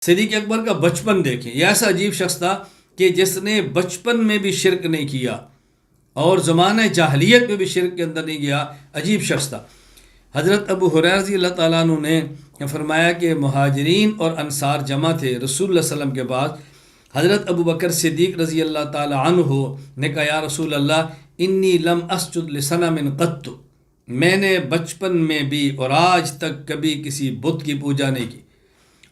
صدیق اکبر کا بچپن دیکھیں، یہ ایسا عجیب شخص تھا کہ جس نے بچپن میں بھی شرک نہیں کیا اور زمانہ جاہلیت میں بھی شرک کے اندر نہیں گیا، عجیب شخص تھا۔ حضرت ابو ہریرہ رضی اللہ تعالیٰ عنہ نے فرمایا کہ مہاجرین اور انصار جمع تھے رسول اللہ صلی اللہ علیہ وسلم کے بعد۔ حضرت ابو بکر صدیق رضی اللہ تعالیٰ عنہ نے کہا یا رسول اللہ انی لم اسجد لصنم قط، میں نے بچپن میں بھی اور آج تک کبھی کسی بت کی پوجا نہیں کی۔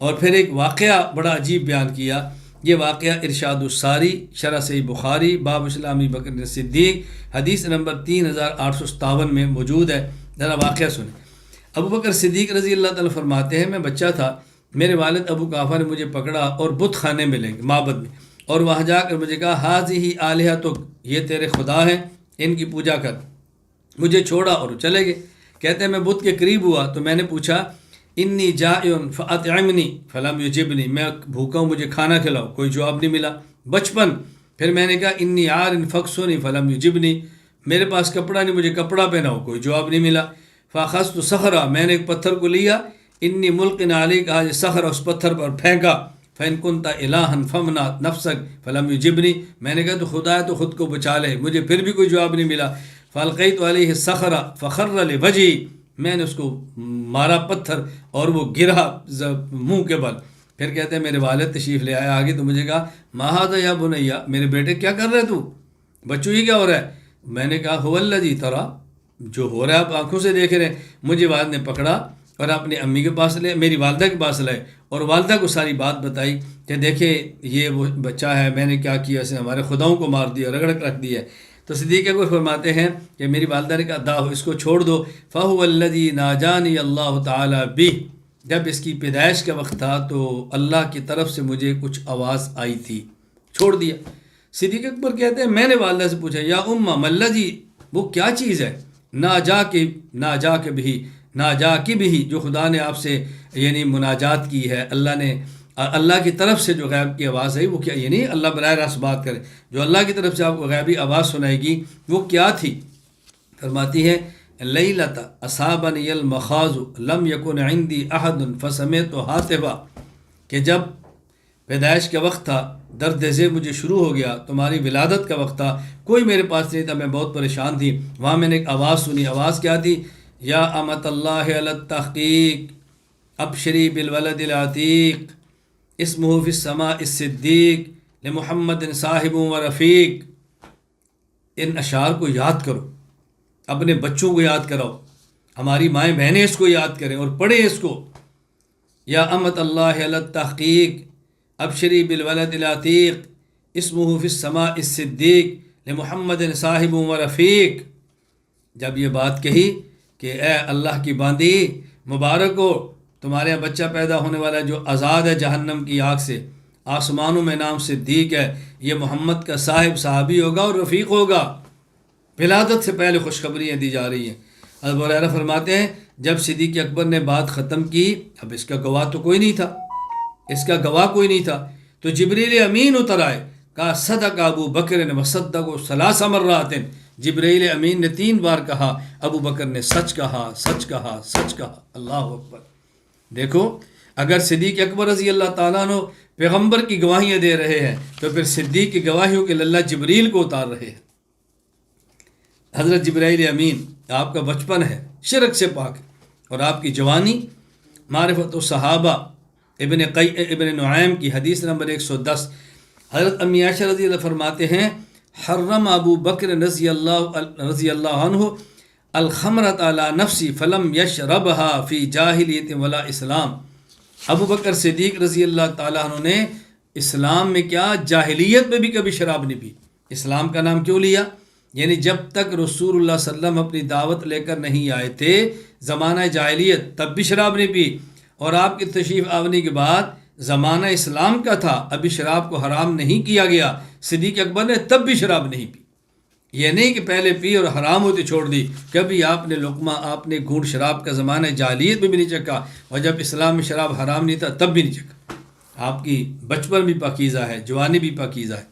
اور پھر ایک واقعہ بڑا عجیب بیان کیا، یہ واقعہ ارشاد الساری شرح صحیح بخاری باب اسلامی بکر صدیق حدیث نمبر 3857 میں موجود ہے، ذرا واقعہ سنیں۔ ابو بکر صدیق رضی اللہ تعالیٰ فرماتے ہیں میں بچہ تھا، میرے والد ابو قحافہ نے مجھے پکڑا اور بت خانے میں لے گئے، معبد میں، اور وہاں جا کر مجھے کہا ہاذہ آلہتک، یہ تیرے خدا ہیں، ان کی پوجا کر۔ مجھے چھوڑا اور چلے گئے۔ کہتے ہیں میں بت کے قریب ہوا تو میں نے پوچھا انی جائع فاطعمنی فلم یجبنی، میں بھوکا ہوں مجھے کھانا کھلاؤ، کوئی جواب نہیں ملا۔ بچپن۔ پھر میں نے کہا انی عار فاکسونی فلم یجبنی، میرے پاس کپڑا نہیں مجھے کپڑا پہناؤ، کوئی جواب نہیں ملا۔ فاخذت صخرہ، میں نے ایک پتھر کو لیا، انی ملقن علیہ، کہا یہ صخرہ اس پتھر پر پھینکا، فإن كنت إلها فامنع نفسك فلم يجبني، میں نے کہا تو خدا ہے تو خود کو بچا لے، مجھے پھر بھی کوئی جواب نہیں ملا۔ فالقيت عليه الصخرة فخر لوجهي، میں نے اس کو مارا پتھر اور وہ گرا منہ کے بل۔ پھر کہتے ہیں میرے والد تشریف لے آئے آگے تو مجھے کہا ما هذا يا بني، میرے بیٹے کیا کر رہے تو، بچوں یہ کیا ہو رہا ہے؟ میں نے کہا هو الذي ترى، جو ہو رہا ہے آپ آنکھوں سے دیکھ رہے ہیں۔ مجھے والد نے پکڑا اور اپنی امی کے پاس لے، میری والدہ کے پاس لائے اور والدہ کو ساری بات بتائی کہ دیکھیں یہ وہ بچہ ہے، میں نے کیا کیا، اس نے ہمارے خداؤں کو مار دیا، رگڑ رکھ دیا ہے۔ تو صدیق اکبر فرماتے ہیں کہ میری والدہ نے کہا داہو، اس کو چھوڑ دو، فَهُوَ الَّذِي نَاجَانِيَ اللَّهُ تَعَالَى بِهِ، جب اس کی پیدائش کا وقت تھا تو اللہ کی طرف سے مجھے کچھ آواز آئی تھی، چھوڑ دیا۔ صدیق اکبر کہتے ہیں میں نے والدہ سے پوچھا یا امّا ما الذی، وہ کیا چیز ہے، ناجا کی بھی، جو خدا نے آپ سے یعنی مناجات کی ہے، اللہ کی طرف سے جو غیب کی آواز ہے وہ کیا، یعنی اللہ براہ راست بات کرے، جو اللہ کی طرف سے آپ کو غیبی آواز سنائے گی وہ کیا تھی؟ فرماتی ہے لیلۃ اصابنی المخاض لم یکن عندی احد فسمعت ہاتفا، کہ جب پیدائش کا وقت تھا، درد ذیل مجھے شروع ہو گیا، تمہاری ولادت کا وقت تھا، کوئی میرے پاس نہیں تھا، میں بہت پریشان تھی، وہاں میں نے ایک آواز سنی، آواز کیا تھی؟ یا امت اللہ علی التحقیق ابشری بالولد العتیق اسمہ فی السماء الصدیق لمحمد صاحب و رفیق۔ ان اشعار کو یاد کرو، اپنے بچوں کو یاد کراؤ، ہماری مائیں بہنیں اس کو یاد کریں اور پڑھیں اس کو۔ یا امت اللہ علی التحقیق ابشری بالولد العتیق اسمہ فی السماء الصدیق لمحمد صاحب و رفیق۔ جب یہ بات کہی کہ اے اللہ کی باندی، مبارک ہو تمہارے یہاں بچہ پیدا ہونے والا جو آزاد ہے جہنم کی آگ سے، آسمانوں میں نام صدیق ہے، یہ محمد کا صحابی ہوگا اور رفیق ہوگا۔ ولادت سے پہلے خوشخبریاں دی جا رہی ہیں۔ ابو ہریرہ فرماتے ہیں جب صدیق اکبر نے بات ختم کی، اب اس کا گواہ تو کوئی نہیں تھا، اس کا گواہ کوئی نہیں تھا، تو جبریل امین اتر آئے، کہا صدق ابو بکر وصدق ثلاث مرات، جبریل امین نے 3 بار کہا ابو بکر نے سچ کہا، سچ کہا، سچ کہا۔ اللہ اکبر۔ دیکھو اگر صدیق اکبر رضی اللہ تعالیٰ عنہ پیغمبر کی گواہیاں دے رہے ہیں تو پھر صدیق کی گواہیوں کے اللہ جبریل کو اتار رہے ہیں۔ حضرت جبرائیل امین، آپ کا بچپن ہے شرک سے پاک، اور آپ کی جوانی معرفت الصحابہ، ابن نعیم کی حدیث نمبر 110۔ حضرت امی عائشہ رضی اللہ فرماتے ہیں حرم ابو بکر رضی اللہ عنہ الخمرۃ علی نفسی فلم یشربها فی جاہلیت ولا اسلام۔ ابو بکر صدیق رضی اللہ تعالیٰ عنہ نے اسلام میں کیا، جاہلیت میں بھی کبھی شراب نہیں پی۔ اسلام کا نام کیوں لیا؟ یعنی جب تک رسول اللہ صلی اللہ علیہ وسلم اپنی دعوت لے کر نہیں آئے تھے، زمانہ جاہلیت، تب بھی شراب نہیں پی، اور آپ کی تشریف آوری کے بعد زمانہ اسلام کا تھا، ابھی شراب کو حرام نہیں کیا گیا، صدیق اکبر نے تب بھی شراب نہیں پی۔ یہ نہیں کہ پہلے پی اور حرام ہوتی چھوڑ دی، کبھی آپ نے لقمہ، آپ نے گھونٹ شراب کا زمانہ جاہلیت میں بھی نہیں چکھا، اور جب اسلام میں شراب حرام نہیں تھا تب بھی نہیں چکھا۔ آپ کی بچپن بھی پاکیزہ ہے، جوانی بھی پاکیزہ ہے۔